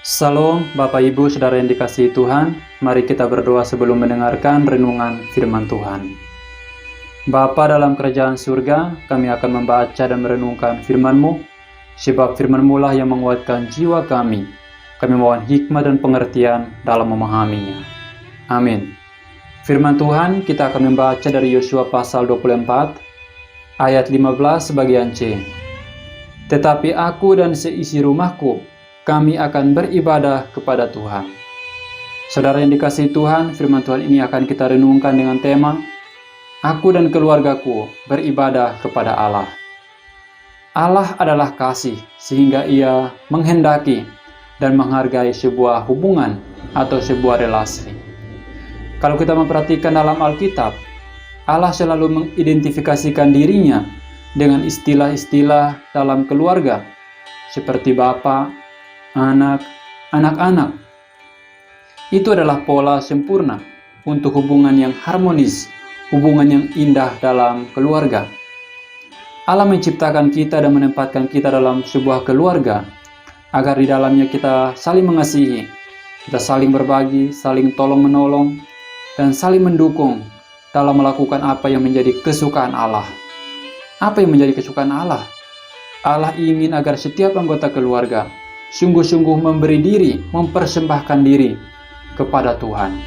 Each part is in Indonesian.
Salam Bapak Ibu Saudara yang dikasihi Tuhan, mari kita berdoa sebelum mendengarkan renungan firman Tuhan. Bapa dalam kerajaan surga, kami akan membaca dan merenungkan firman-Mu, sebab firman-Mu lah yang menguatkan jiwa kami. Kami mohon hikmat dan pengertian dalam memahaminya. Amin. Firman Tuhan kita akan membaca dari Yosua pasal 24, ayat 15 bagian C. Tetapi aku dan seisi rumahku, kami akan beribadah kepada Tuhan. Saudara yang dikasihi Tuhan, firman Tuhan ini akan kita renungkan dengan tema, Aku dan keluargaku beribadah kepada Allah. Allah adalah kasih, sehingga Ia menghendaki dan menghargai sebuah hubungan atau sebuah relasi. Kalau kita memperhatikan dalam Alkitab, Allah selalu mengidentifikasikan dirinya dengan istilah-istilah dalam keluarga, seperti Bapa, anak, anak-anak. Itu adalah pola sempurna untuk hubungan yang harmonis, hubungan yang indah dalam keluarga. Allah menciptakan kita dan menempatkan kita dalam sebuah keluarga, agar di dalamnya kita saling mengasihi, kita saling berbagi, saling tolong-menolong, dan saling mendukung dalam melakukan apa yang menjadi kesukaan Allah. Apa yang menjadi kesukaan Allah? Allah ingin agar setiap anggota keluarga sungguh-sungguh memberi diri, mempersembahkan diri kepada Tuhan.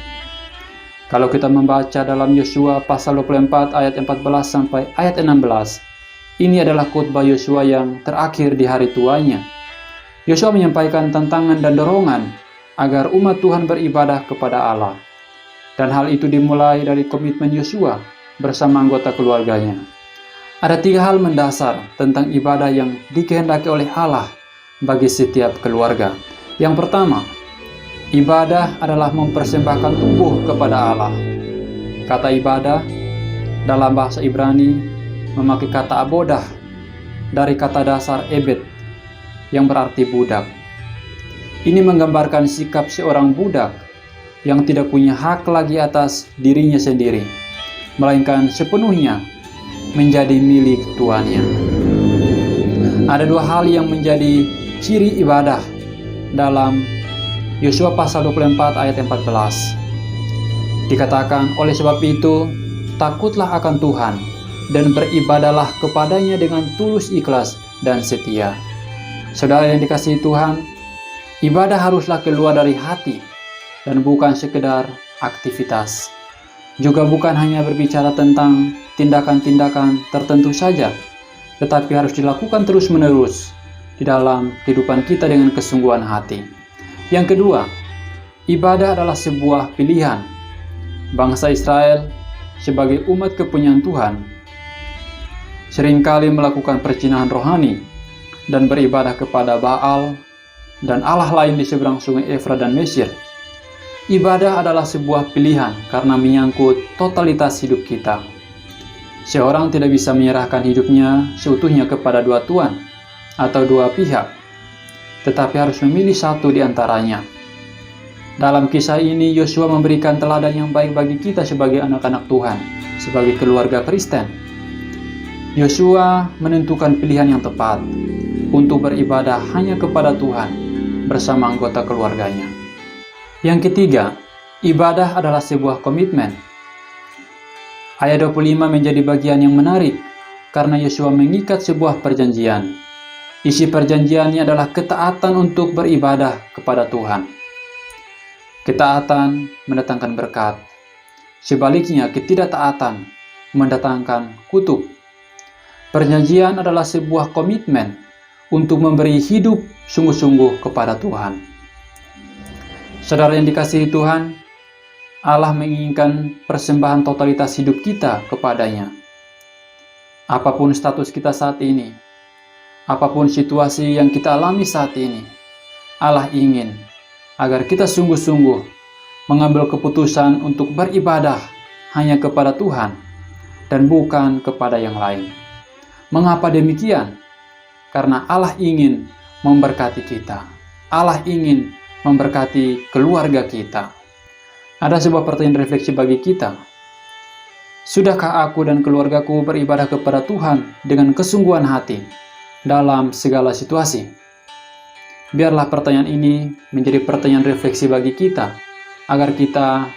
Kalau kita membaca dalam Yosua pasal 24 ayat 14 sampai ayat 16, ini adalah khotbah Yosua yang terakhir di hari tuanya. Yosua menyampaikan tantangan dan dorongan agar umat Tuhan beribadah kepada Allah. Dan hal itu dimulai dari komitmen Yosua bersama anggota keluarganya. Ada 3 hal mendasar tentang ibadah yang dikehendaki oleh Allah bagi setiap keluarga. Yang pertama, ibadah adalah mempersembahkan tubuh kepada Allah. Kata ibadah dalam bahasa Ibrani memakai kata abodah dari kata dasar ebed yang berarti budak. Ini menggambarkan sikap seorang budak yang tidak punya hak lagi atas dirinya sendiri, melainkan sepenuhnya menjadi milik tuannya. Ada 2 hal yang menjadi ciri ibadah dalam Yosua pasal 24 ayat 14. Dikatakan, oleh sebab itu, takutlah akan Tuhan dan beribadahlah kepadanya dengan tulus ikhlas dan setia. Saudara yang dikasihi Tuhan, ibadah haruslah keluar dari hati dan bukan sekedar aktivitas. Juga bukan hanya berbicara tentang tindakan-tindakan tertentu saja, tetapi harus dilakukan terus-menerus di dalam kehidupan kita dengan kesungguhan hati. Yang kedua, ibadah adalah sebuah pilihan. Bangsa Israel sebagai umat kepunyaan Tuhan seringkali melakukan perzinahan rohani dan beribadah kepada Baal dan Allah lain di seberang sungai Efrat dan Mesir. Ibadah adalah sebuah pilihan karena menyangkut totalitas hidup kita. Seorang tidak bisa menyerahkan hidupnya seutuhnya kepada 2 tuan atau 2 pihak, tetapi harus memilih satu di antaranya. Dalam kisah ini, Yosua memberikan teladan yang baik bagi kita sebagai anak-anak Tuhan, sebagai keluarga Kristen. Yosua menentukan pilihan yang tepat untuk beribadah hanya kepada Tuhan bersama anggota keluarganya. Yang ketiga, ibadah adalah sebuah komitmen. Ayat 25 menjadi bagian yang menarik karena Yosua mengikat sebuah perjanjian. Isi perjanjiannya adalah ketaatan untuk beribadah kepada Tuhan. Ketaatan mendatangkan berkat. Sebaliknya, ketidaktaatan mendatangkan kutuk. Perjanjian adalah sebuah komitmen untuk memberi hidup sungguh-sungguh kepada Tuhan. Saudara yang dikasihi Tuhan, Allah menginginkan persembahan totalitas hidup kita kepadanya. Apapun status kita saat ini, apapun situasi yang kita alami saat ini, Allah ingin agar kita sungguh-sungguh mengambil keputusan untuk beribadah hanya kepada Tuhan dan bukan kepada yang lain. Mengapa demikian? Karena Allah ingin memberkati kita. Allah ingin memberkati keluarga kita. Ada sebuah pertanyaan refleksi bagi kita. Sudahkah aku dan keluargaku beribadah kepada Tuhan dengan kesungguhan hati dalam segala situasi? Biarlah pertanyaan ini menjadi pertanyaan refleksi bagi kita, agar kita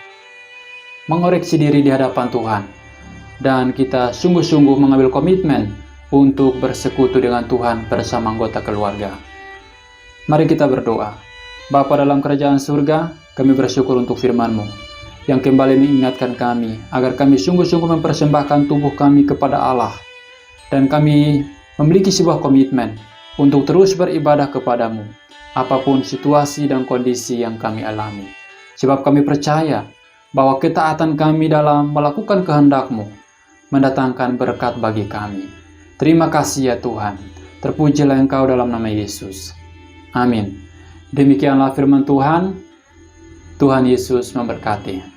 mengoreksi diri di hadapan Tuhan, dan kita sungguh-sungguh mengambil komitmen untuk bersekutu dengan Tuhan bersama anggota keluarga. Mari kita berdoa. Bapa dalam kerajaan surga, kami bersyukur untuk firman-Mu, yang kembali mengingatkan kami, agar kami sungguh-sungguh mempersembahkan tubuh kami kepada Allah, dan kami memiliki sebuah komitmen untuk terus beribadah kepadamu, apapun situasi dan kondisi yang kami alami. Sebab kami percaya bahwa ketaatan kami dalam melakukan kehendak-Mu mendatangkan berkat bagi kami. Terima kasih ya Tuhan. Terpujilah Engkau dalam nama Yesus. Amin. Demikianlah firman Tuhan. Tuhan Yesus memberkati.